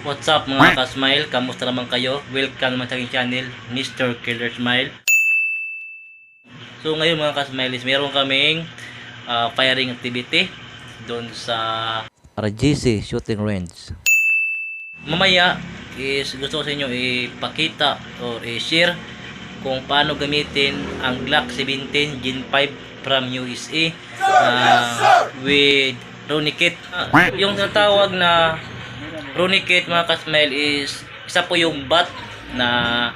What's up mga ka-smile? Kamusta naman kayo? Welcome naman sa aking channel, Mr. Killer Smile. So ngayon mga ka-smiles, meron kaming firing activity doon sa RGC shooting range. Mamaya is gusto ko sa inyo ipakita or i-share kung paano gamitin ang Glock 17 Gen 5 from USA with Roni kit. Yung natawag na Roni kit mga ka-smile is isa po yung bat na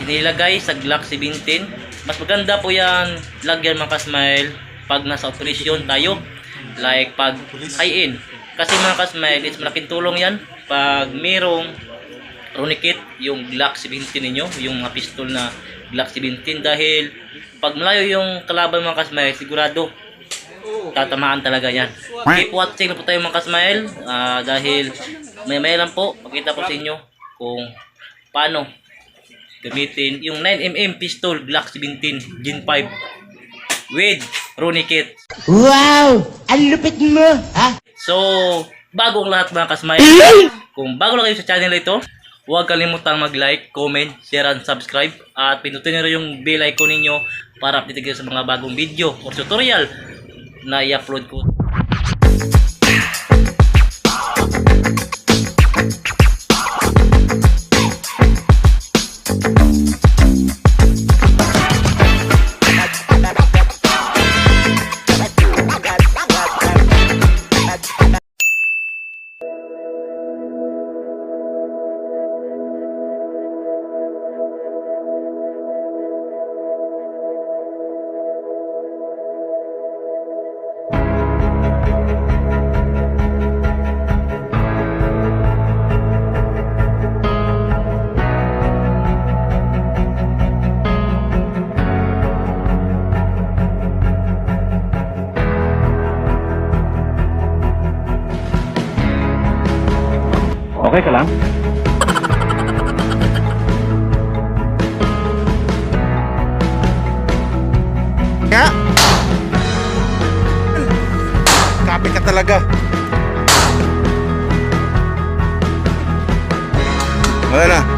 inilagay sa Glock 17. Mas maganda po yan lagyan mga ka-smile pag nasa operasyon tayo, like pag high-end. Kasi mga ka-smile is malaking tulong yan pag merong Roni kit yung Glock 17 ninyo, yung mga pistol na Glock 17, dahil pag malayo yung kalaban mga ka-smile, sigurado tatamaan talaga yan. Keep watching na po tayo mga ka-smile, dahil may lang po pakita po sa inyo kung paano gamitin yung 9mm pistol Glock 17 Gen 5 with Roni kit. Wow! Ang lupit mo! Ha? So, bago ang lahat mga ka-smile, kung bago lang kayo sa channel ito, huwag kalimutang mag-like, comment, share, and subscribe. At pinutin nyo yung bell icon ninyo para update kayo sa mga bagong video or tutorial na i-upload ko. Okay ka lang? Ya. Kape ka talaga. Wala na.